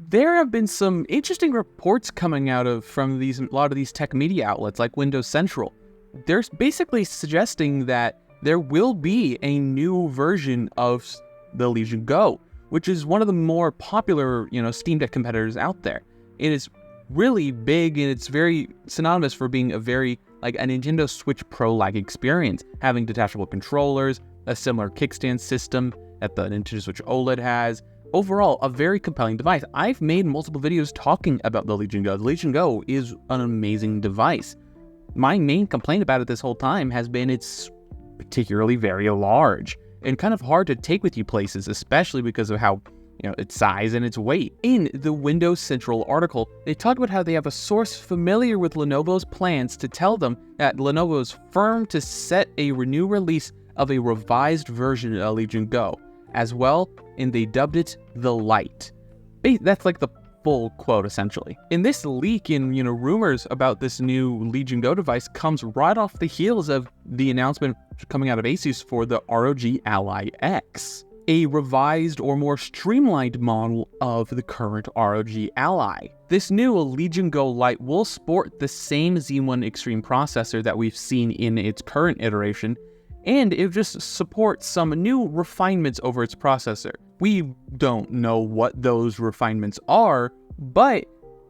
There have been some interesting reports coming out from a lot of these tech media outlets like Windows Central. They're basically suggesting that there will be a new version of the Legion Go, which is one of the more popular, Steam Deck competitors out there. It is really big, and it's very synonymous for being a Nintendo Switch Pro-like experience, having detachable controllers, a similar kickstand system that the Nintendo Switch OLED has. Overall, a very compelling device. I've made multiple videos talking about the Legion Go. The Legion Go is an amazing device. My main complaint about it this whole time has been it's particularly very large and kind of hard to take with you places, especially because of how, its size and its weight. In the Windows Central article, they talked about how they have a source familiar with Lenovo's plans to tell them that Lenovo is firm to set a new release of a revised version of Legion Go as well, and they dubbed it the LIte. That's like the full quote, essentially. And this leak in, rumors about this new Legion Go device comes right off the heels of the announcement coming out of Asus for the ROG Ally X, a revised or more streamlined model of the current ROG Ally. This new Legion Go LIte will sport the same Z1 Extreme processor that we've seen in its current iteration, and it just supports some new refinements over its processor. We don't know what those refinements are, but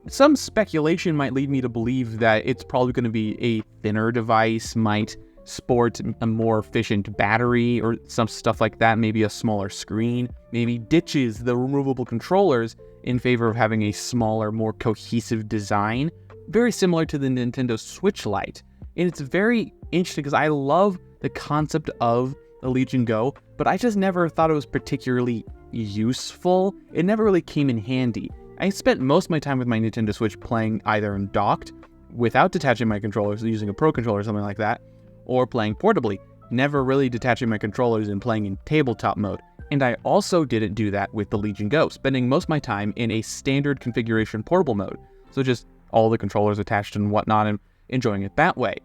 some speculation might lead me to believe that it's probably going to be a thinner device, might sport a more efficient battery or some stuff like that, maybe a smaller screen, maybe ditches the removable controllers in favor of having a smaller, more cohesive design, very similar to the Nintendo Switch Lite. And it's very interesting because I love the concept of the Legion Go, but I just never thought it was particularly useful. It never really came in handy. I spent most of my time with my Nintendo Switch playing either in docked, without detaching my controllers, using a Pro controller or something like that, or playing portably, never really detaching my controllers and playing in tabletop mode. And I also didn't do that with the Legion Go, spending most of my time in a standard configuration portable mode. So just all the controllers attached and whatnot, and enjoying it that way.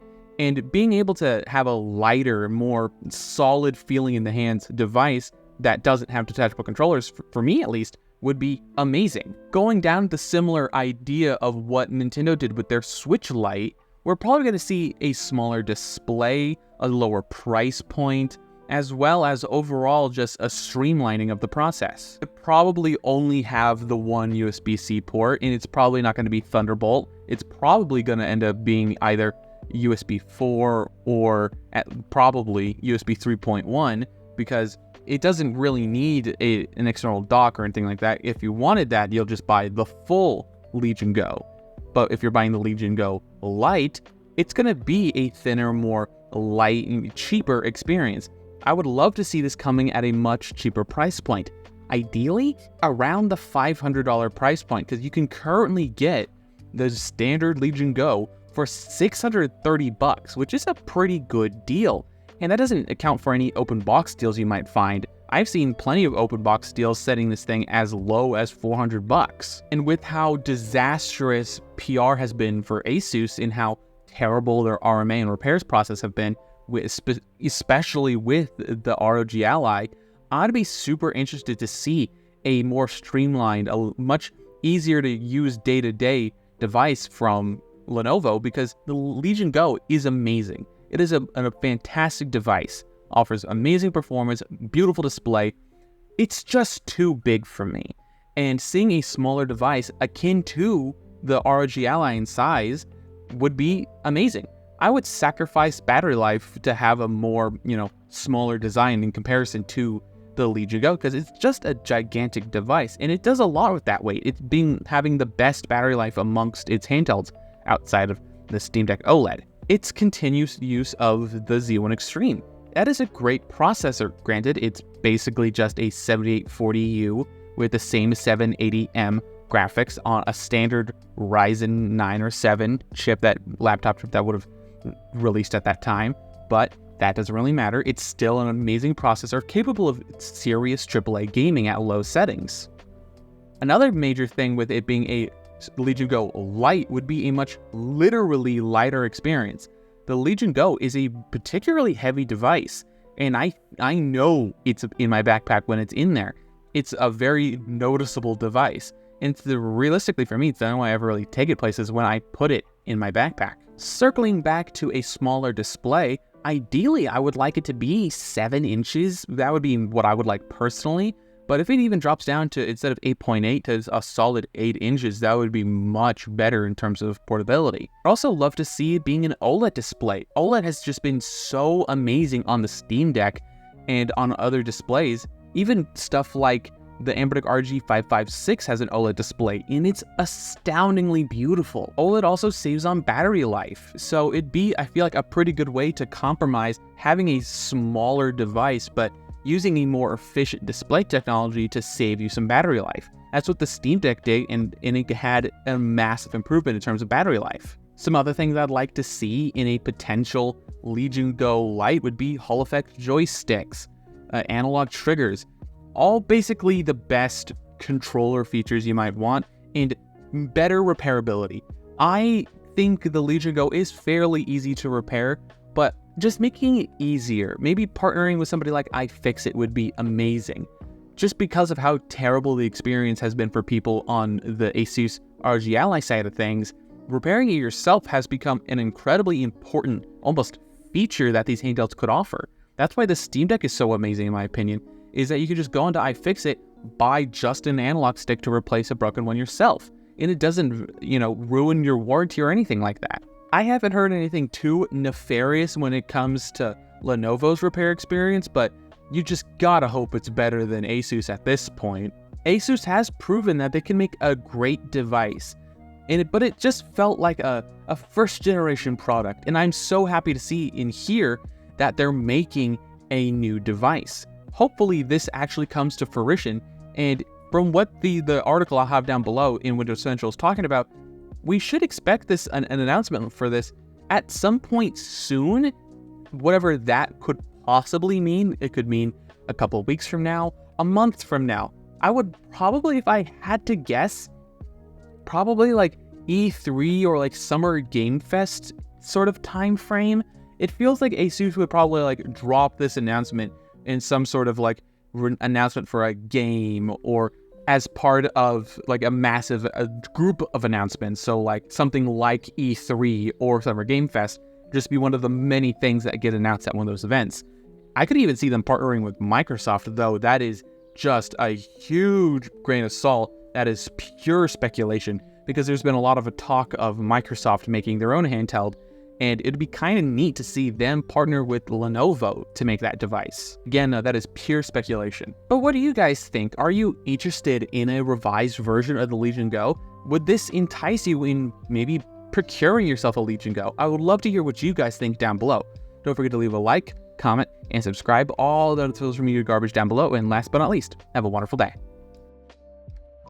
And being able to have a lighter, more solid feeling in the hands device that doesn't have detachable controllers, for me at least, would be amazing. Going down the similar idea of what Nintendo did with their Switch Lite, we're probably going to see a smaller display, a lower price point, as well as overall just a streamlining of the process. It probably only have the one USB-C port, and it's probably not going to be Thunderbolt. It's probably going to end up being either USB 4 or probably USB 3.1, because it doesn't really need an external dock or anything like that. If you wanted that, you'll just buy the full Legion Go. But if you're buying the Legion Go LIte, it's going to be a thinner, more light and cheaper experience. I would love to see this coming at a much cheaper price point. Ideally, around the $500 price point, because you can currently get the standard Legion Go for $630, which is a pretty good deal. And that doesn't account for any open box deals you might find. I've seen plenty of open box deals setting this thing as low as $400. And with how disastrous PR has been for Asus and how terrible their RMA and repairs process have been, especially with the ROG Ally, I'd be super interested to see a more streamlined, a much easier to use day-to-day device from Lenovo, because the Legion Go is amazing. It is a fantastic device, offers amazing performance, beautiful display. It's just too big for me. And seeing a smaller device akin to the ROG Ally in size would be amazing. I would sacrifice battery life to have a more, smaller design in comparison to the Legion Go, because it's just a gigantic device, and it does a lot with that weight. It's having the best battery life amongst its handhelds outside of the Steam Deck OLED. Its continuous use of the Z1 Extreme. That is a great processor. Granted, it's basically just a 7840U with the same 780M graphics on a standard Ryzen 9 or 7 laptop chip that would have released at that time, but that doesn't really matter. It's still an amazing processor capable of serious AAA gaming at low settings. Another major thing with it being a Legion Go LIte would be a much literally lighter experience. The Legion Go is a particularly heavy device, and I know it's in my backpack when it's in there. It's a very noticeable device, And realistically for me, it's the only way I ever really take it places when I put it in my backpack. Circling back to a smaller display, ideally I would like it to be 7 inches. That would be what I would like personally. But if it even drops down to, instead of 8.8 to a solid 8 inches, that would be much better in terms of portability. I'd also love to see it being an OLED display. OLED has just been so amazing on the Steam Deck and on other displays. Even stuff like the Amberdic RG556 has an OLED display, and it's astoundingly beautiful. OLED also saves on battery life, so it'd be, I feel like, a pretty good way to compromise having a smaller device, but using a more efficient display technology to save you some battery life. That's what the Steam Deck did, and it had a massive improvement in terms of battery life. Some other things I'd like to see in a potential Legion Go Lite would be Hall effect joysticks, analog triggers, all basically the best controller features you might want, and better repairability. I think the Legion Go is fairly easy to repair, but just making it easier, maybe partnering with somebody like iFixit would be amazing. Just because of how terrible the experience has been for people on the Asus ROG Ally side of things, repairing it yourself has become an incredibly important, almost feature that these handhelds could offer. That's why the Steam Deck is so amazing in my opinion, is that you can just go onto iFixit, buy just an analog stick to replace a broken one yourself. And it doesn't, ruin your warranty or anything like that. I haven't heard anything too nefarious when it comes to Lenovo's repair experience, but you just gotta hope it's better than Asus at this point. Asus has proven that they can make a great device, but it just felt like a first generation product, and I'm so happy to see and hear that they're making a new device. Hopefully this actually comes to fruition, and from what the article I'll have down below in Windows Central is talking about, we should expect an announcement for this at some point soon. Whatever that could possibly mean. It could mean a couple of weeks from now, a month from now. I would probably, if I had to guess, probably like E3 or like Summer Game Fest sort of time frame. It feels like Asus would probably like drop this announcement in some sort of like announcement for a game, or as part of like a massive group of announcements. So like something like E3 or Summer Game Fest, just be one of the many things that get announced at one of those events. I could even see them partnering with Microsoft, though that is just a huge grain of salt. That is pure speculation, because there's been a lot of a talk of Microsoft making their own handheld, and it'd be kind of neat to see them partner with Lenovo to make that device. Again, that is pure speculation. But what do you guys think? Are you interested in a revised version of the Legion Go? Would this entice you in maybe procuring yourself a Legion Go? I would love to hear what you guys think down below. Don't forget to leave a like, comment, and subscribe. All the other tools from your garbage down below. And last but not least, have a wonderful day.